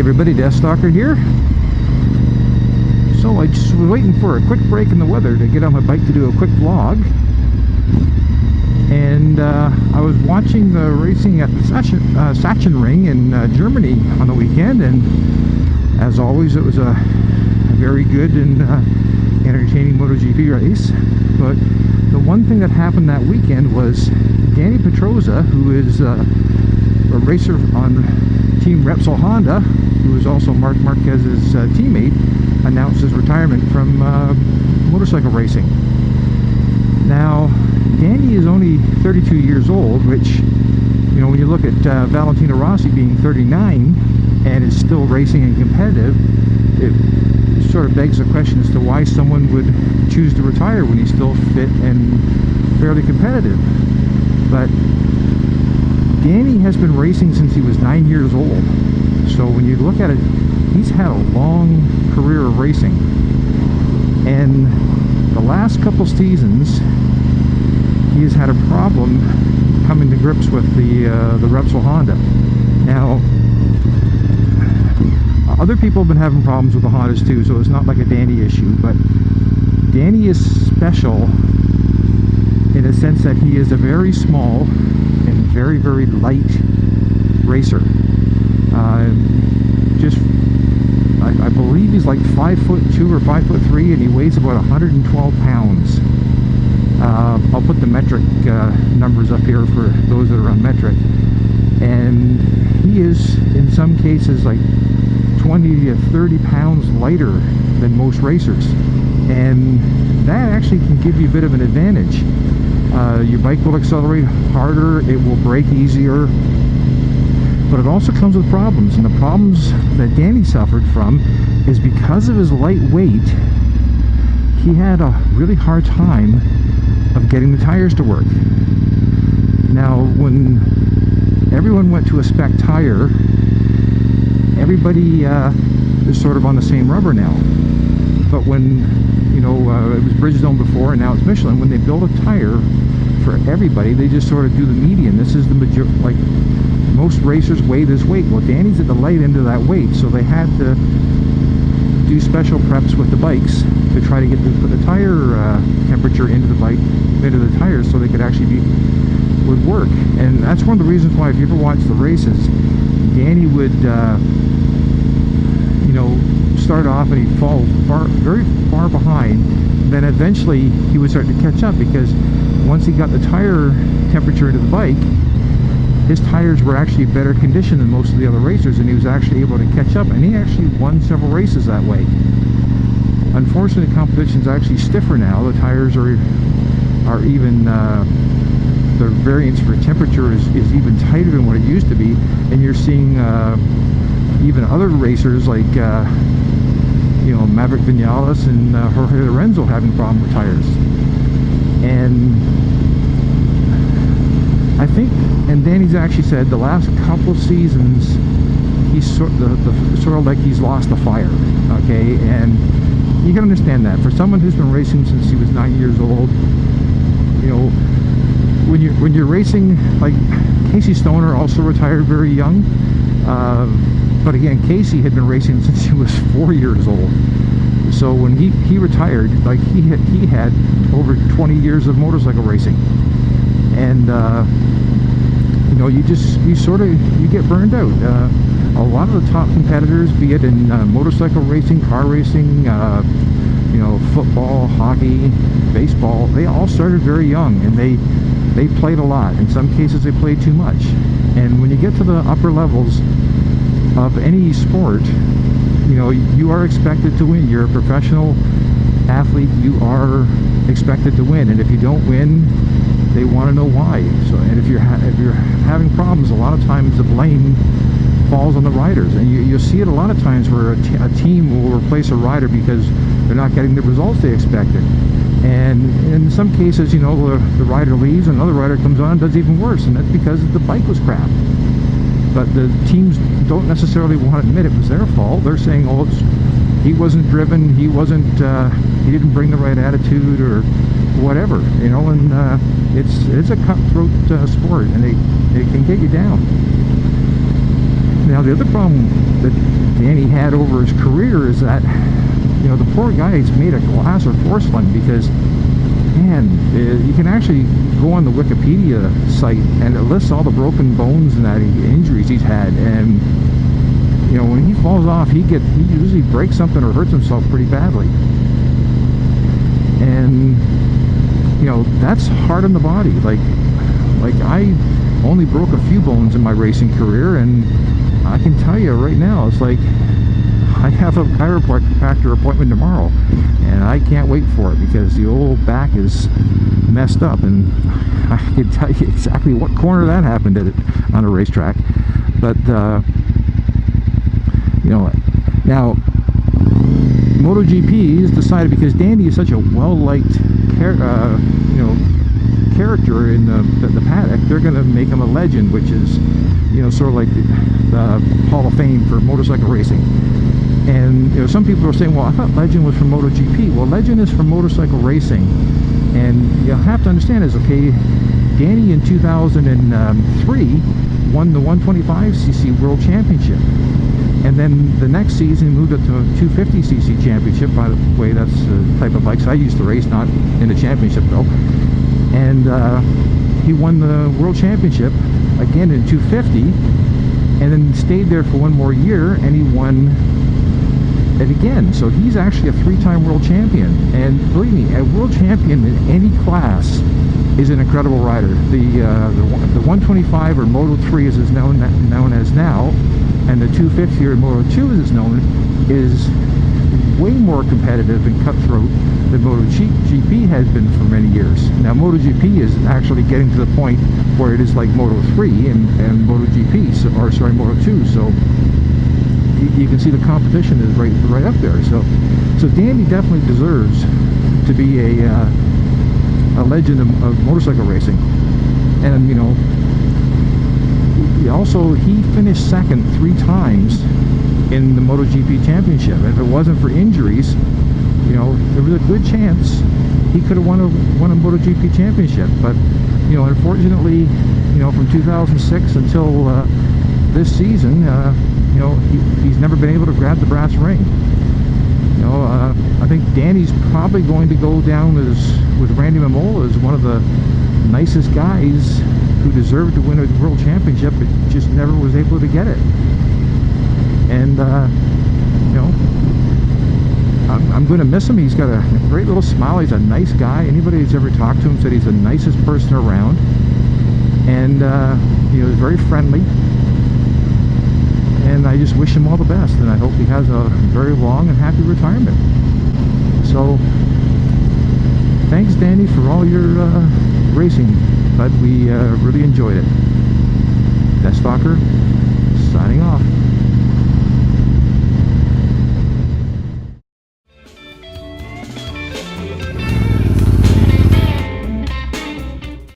everybody, DeathsStalker here. So I just was waiting for a quick break in the weather to get on my bike to do a quick vlog. And I was watching the racing at the Sachsenring in Germany on the weekend, and as always it was a very good and entertaining MotoGP race. But the one thing that happened that weekend was Dani Pedrosa, who is a racer on Team Repsol Honda, who is also Marc Marquez's teammate, announced his retirement from motorcycle racing. Now, Dani is only 32 years old, which, you know, when you look at Valentino Rossi being 39 and is still racing and competitive, it sort of begs the question as to why someone would choose to retire when he's still fit and fairly competitive. But Dani has been racing since he was 9 years old. So when you look at it, he's had a long career of racing. And the last couple seasons, he has had a problem coming to grips with the Repsol Honda. Now, other people have been having problems with the Hondas too, so it's not like a Dani issue, but Dani is special in a sense that he is a very small and very, very light racer. I believe he's like 5'2" or 5'3", and he weighs about 112 pounds. I'll put the metric numbers up here for those that are on metric. And he is, in some cases, like 20 to 30 pounds lighter than most racers. And that actually can give you a bit of an advantage. Your bike will accelerate harder, it will brake easier, but it also comes with problems. And the problems that Dani suffered from is because of his light weight, he had a really hard time of getting the tires to work. Now, when everyone went to a spec tire, everybody is sort of on the same rubber now. But when, you know, it was Bridgestone before and now it's Michelin, when they build a tire for everybody, they just sort of do the median. This is the majority, like most racers weigh this weight. Well, Dani's at the light end of that weight, so they had to do special preps with the bikes to try to get the tire temperature into the bike, into the tires, so they could actually would work. And that's one of the reasons why, if you ever watch the races, Dani would you know, start off and he'd fall very far behind. Then eventually he would start to catch up, because once he got the tire temperature into the bike, his tires were actually better conditioned than most of the other racers, and he was actually able to catch up, and he actually won several races that way. Unfortunately, the competition's actually stiffer now. The tires are even the variance for temperature is even tighter than what it used to be, and you're seeing even other racers like you know, Maverick Vinales and Jorge Lorenzo having problems with tires. And I think, and Dani's actually said the last couple seasons he's sort of like he's lost the fire. Okay, and you can understand that for someone who's been racing since he was 9 years old. You know, when you're racing, like Casey Stoner also retired very young. But again, Casey had been racing since he was 4 years old. So when he retired, like he had over 20 years of motorcycle racing. And you know, you get burned out. A lot of the top competitors, be it in motorcycle racing, car racing, you know, football, hockey, baseball, they all started very young, and they played a lot. In some cases they played too much. And when you get to the upper levels of any sport, you know, you are expected to win. You're a professional athlete, you are expected to win, and if you don't win, they want to know why. So, and if you're having problems, a lot of times the blame falls on the riders, and you'll see it a lot of times where a team will replace a rider because they're not getting the results they expected. And in some cases, you know, the rider leaves and another rider comes on and does even worse, and that's because the bike was crap. But the teams don't necessarily want to admit it was their fault. They're saying, oh, he wasn't driven, he didn't bring the right attitude, or whatever, you know. And it's a cutthroat sport, and they can get you down. Now, the other problem that Danny had over his career is that, you know, the poor guy's made a glass or porcelain, because, man, you can actually go on the Wikipedia site and it lists all the broken bones and that injuries he's had, and you know, when he falls off, he usually breaks something or hurts himself pretty badly. And you know, that's hard on the body. Like I only broke a few bones in my racing career, and I can tell you right now, it's like I have a chiropractor appointment tomorrow, and I can't wait for it, because the old back is messed up, and I can tell you exactly what corner that happened at on a racetrack. But you know, now MotoGP has decided, because Danny is such a well-liked character in the paddock, they're going to make him a legend, which is, you know, sort of like the Hall of Fame for motorcycle racing. And you know, some people are saying, well, I thought legend was from MotoGP. Well, legend is from motorcycle racing, and you have to understand is, okay, Danny in 2003 won the 125cc World Championship, and then the next season he moved up to a 250cc championship. By the way, that's the type of bikes I used to race, not in the championship though. And he won the World Championship again in 250, and then stayed there for one more year, and he won it again. So he's actually a three-time world champion, and believe me, a world champion in any class is an incredible rider. The 125 or Moto 3 as is known as now, and the 250 or Moto 2 as it's known, is way more competitive and cutthroat than MotoGP has been for many years. Now MotoGP is actually getting to the point where it is like Moto 3 and MotoGP, or sorry, Moto 2. So you can see the competition is right up there. So Danny definitely deserves to be a legend of motorcycle racing. And you know, also he finished second 3 times in the MotoGP championship. If it wasn't for injuries, you know, there was a good chance he could have won a MotoGP championship. But you know, unfortunately, you know, from 2006 until this season, you know, he's never been able to grab the brass ring. You know, I think Danny's probably going to go down with Randy Mamola as one of the nicest guys who deserved to win a world championship, but just never was able to get it. And you know, I'm going to miss him. He's got a great little smile. He's a nice guy. Anybody who's ever talked to him said he's the nicest person around, and you know, he's very friendly. And I just wish him all the best, and I hope he has a very long and happy retirement. So thanks, Danny, for all your racing, but we really enjoyed it. DeathsStalker signing off.